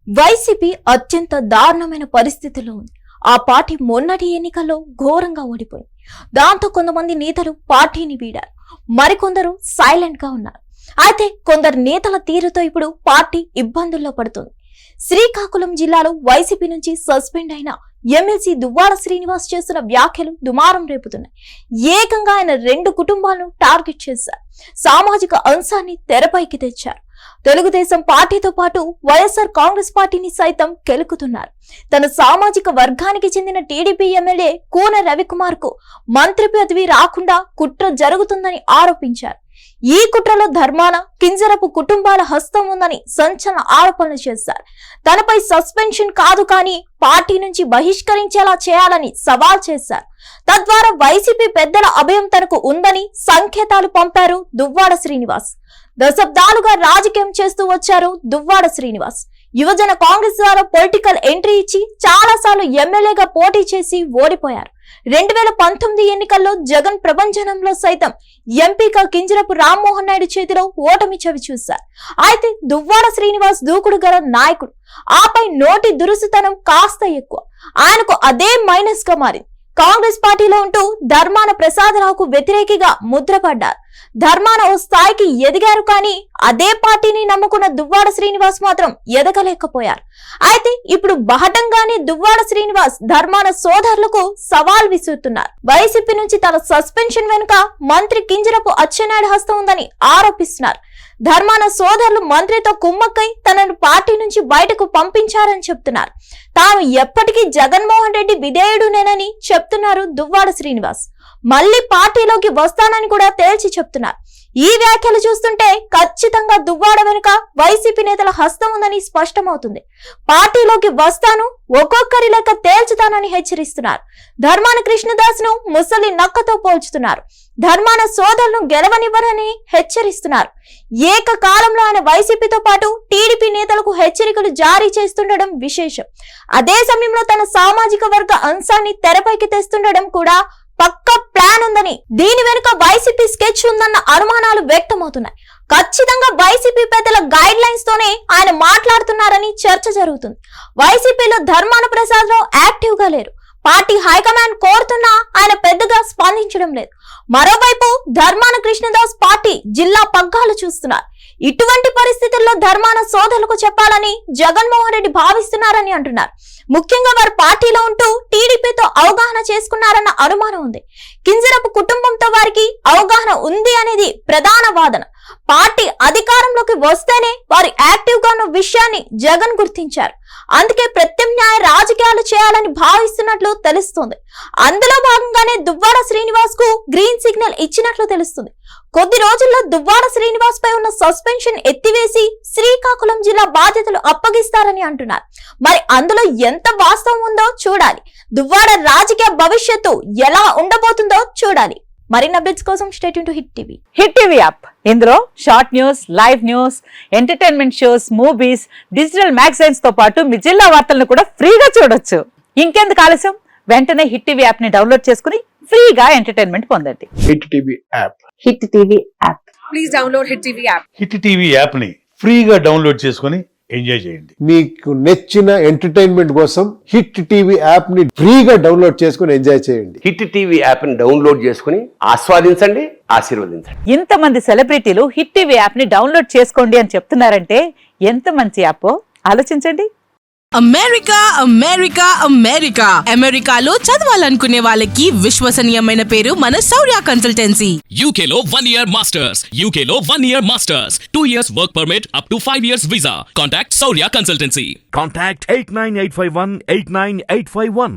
YCP అత్యంత దారుణమైన పరిస్థితిలో ఉంది. ఆ పార్టీ మొన్నటి ఎన్నికల్లో ఘోరంగా ఓడిపోయింది. దాంతో కొంతమంది నేతలు పార్టీని వీడారు, మరికొందరు సైలెంట్ గా ఉన్నారు. అయితే కొందరు నేతల తీరుతో ఇప్పుడు పార్టీ ఇబ్బందుల్లో పడుతుంది. శ్రీకాకుళం జిల్లాలో వైసీపీ నుంచి సస్పెండ్ అయిన ఎమ్మెల్సీ దువ్వాడ శ్రీనివాస్ చేస్తున్న వ్యాఖ్యలు దుమారం రేపుతున్నాయి. ఏకంగా ఆయన 2 కుటుంబాలను టార్గెట్ చేశారు. సామాజిక అంశాన్ని తెరపైకి తెచ్చారు. తెలుగుదేశం పార్టీతో పాటు వైఎస్ఆర్ కాంగ్రెస్ పార్టీని సైతం కెలుకుతున్నారు. తన సామాజిక వర్గానికి చెందిన టీడీపీ ఎమ్మెల్యే కూన రవికుమార్ కు మంత్రి పదవి రాకుండా కుట్ర జరుగుతుందని ఆరోపించారు. ఈ కుట్రలో ధర్మాన, కింజరపు కుటుంబాల హస్తం ఉందని సంచలన ఆరోపణలు చేశారు. తనపై సస్పెన్షన్ కాదు కానీ పార్టీ నుంచి బహిష్కరించేలా చేయాలని సవాల్ చేశారు. తద్వారా వైసీపీ పెద్దల అభయం తనకు ఉందని సంకేతాలు పంపారు దువ్వాడ శ్రీనివాస్. దశాబ్దాలుగా రాజకీయం చేస్తూ వచ్చారు దువ్వాడ శ్రీనివాస్. యువజన కాంగ్రెస్ ద్వారా పొలిటికల్ ఎంట్రీ ఇచ్చి చాలాసార్లు ఎమ్మెల్యేగా పోటీ చేసి ఓడిపోయారు. 2019 ఎన్నికల్లో జగన్ ప్రభంజనంలో సైతం ఎంపీగా కింజరపు రామ్మోహన్ నాయుడు చేతిలో ఓటమి చవి చూశారు. అయితే దువ్వాడ శ్రీనివాస్ దూకుడు గల నాయకుడు. ఆపై నోటి దురుసుతనం కాస్త ఎక్కువ. ఆయనకు అదే మైనస్ గా మారింది. కాంగ్రెస్ పార్టీలో ఉంటూ ధర్మాన ప్రసాదరావుకు వ్యతిరేకిగా ముద్రపడ్డారు. ధర్మాన ఓ స్థాయికి ఎదిగారు కానీ అదే పార్టీని నమ్ముకున్న దువ్వాడ శ్రీనివాస్ మాత్రం ఎదగలేకపోయారు. అయితే ఇప్పుడు బహటంగానే దువ్వాడ శ్రీనివాస్ ధర్మాన సోదరులకు సవాల్ విసురుతున్నారు. వైసీపీ నుంచి తన సస్పెన్షన్ వెనుక మంత్రి కింజరపు అచ్చెన్నాయుడు హస్తం ఉందని ఆరోపిస్తున్నారు. ధర్మాన సోదరులు మంత్రితో కుమ్మక్కై తనను పార్టీ నుంచి బయటకు పంపించారని చెప్తున్నారు. తాను ఎప్పటికీ జగన్మోహన్ రెడ్డి విధేయుడునేనని చెప్తున్నారు దువ్వాడ శ్రీనివాస్. మళ్లీ పార్టీలోకి వస్తానని కూడా తేల్చి చెప్తున్నారు. ఈ వ్యాఖ్యలు చూస్తుంటే ఖచ్చితంగా దువ్వాడ వెనుక వైసీపీ నేతల హస్తం ఉందని స్పష్టమవుతుంది. పార్టీలోకి వస్తాను, ఒక్కొక్కరి లెక్క తేల్చుతానని హెచ్చరిస్తున్నారు. ధర్మాన కృష్ణదాస్ ను ముసలి నక్కతో పోల్చుతున్నారు. ధర్మాన సోదరులను గెలవనివ్వరని హెచ్చరిస్తున్నారు. ఏకకాలంలో ఆయన వైసీపీతో పాటు టీడీపీ నేతలకు హెచ్చరికలు జారీ చేస్తుండడం విశేషం. అదే సమయంలో తన సామాజిక వర్గ అంశాన్ని తెరపైకి తెస్తుండడం కూడా పక్క ప్లాన్ ఉందని, దీని వెనుక వైసీపీ స్కెచ్ ఉందన్న అనుమానాలు వ్యక్తమవుతున్నాయి. ఖచ్చితంగా వైసీపీ పెద్దల గైడ్ లైన్స్ తోనే ఆయన మాట్లాడుతున్నారని చర్చ జరుగుతుంది. వైసీపీలో ధర్మాన ప్రసాదరావు యాక్టివ్ గా లేరు. పార్టీ హైకమాండ్ కోరుతున్నా ఆయన పెద్దగా స్పందించడం లేదు. మరోవైపు ధర్మాన కృష్ణదాస్ పార్టీ జిల్లా పగ్గాలు చూస్తున్నారు. ఇటువంటి పరిస్థితుల్లో ధర్మాన సోదరులకు చెప్పాలని జగన్మోహన్ రెడ్డి భావిస్తున్నారని అంటున్నారు. ముఖ్యంగా వారు పార్టీలో ఉంటూ టీడీపీతో అవగాహన చేసుకున్నారన్న అనుమానం ఉంది. కింజరపు కుటుంబంతో వారికి అవగాహన ఉంది అనేది ప్రధాన వాదన. పార్టీ అధికారంలోకి వస్తేనే వారు యాక్టివ్ గా ఉన్న విషయాన్ని జగన్ గుర్తించారు. అందుకే ప్రత్యామ్నాయ రాజకీయాలు చేయాలని భావిస్తున్నట్లు తెలుస్తుంది. అందులో భాగంగానే దువ్వాడ శ్రీనివాస్ కు గ్రీన్ సిగ్నల్ ఇచ్చినట్లు తెలుస్తుంది. కొద్ది రోజుల్లో దువ్వాడ శ్రీనివాస్ పై ఉన్న సస్పెన్షన్ ఎత్తివేసి శ్రీకాకుళం జిల్లా బాధ్యతలు అప్పగిస్తారని అంటున్నారు. మరి అందులో ఎంత వాస్తవం ఉందో చూడాలి. దువ్వాడ రాజకీయ భవిష్యత్తు ఎలా ఉండబోతుందో చూడాలి. మరిన్ని అప్డేట్స్ కోసం stay tune to hit TV. Hit TV app, ఇందులో short news, live news, entertainment shows, movies, digital magazines తో పాటు మీ జిల్లా వార్తలను కూడా ఫ్రీగా చూడొచ్చు. ఇంకెందుకు ఆలస్యం, వెంటనే హిట్ టీవీ యాప్ ని డౌన్లోడ్ చేసుకుని ఫ్రీగా ఎంటర్టైన్మెంట్ పొందండి. Hit TV app. Hit TV app. Please download hit TV app. Hit TV app ని ఫ్రీగా డౌన్లోడ్ చేసుకుని ఎంజాయ్ చేయండి. మీకు నచ్చిన ఎంటర్టైన్మెంట్ కోసం హిట్ టీవీ యాప్ ని ఫ్రీగా డౌన్లోడ్ చేసుకుని ఎంజాయ్ చేయండి. హిట్ టీవీ యాప్ ని డౌన్లోడ్ చేసుకుని ఆస్వాదించండి, ఆశీర్వదించండి. ఇంతమంది సెలబ్రిటీలు హిట్ టీవీ యాప్ ని డౌన్లోడ్ చేసుకోండి అని చెప్తున్నారంటే ఎంత మంచి యాప్ ఆలోచించండి. అమెరికా అమెరికా అమెరికా అమెరికాలో చదవాలనుకునే వాళ్ళకి విశ్వసనీయమైన పేరు మన శౌర్య కన్సల్టెన్సీ. UK లో 1 year masters. UK లో 1 year masters. 2 years work permit up to 5 years visa. Contact Saurya Consultancy. Contact 89851 89851.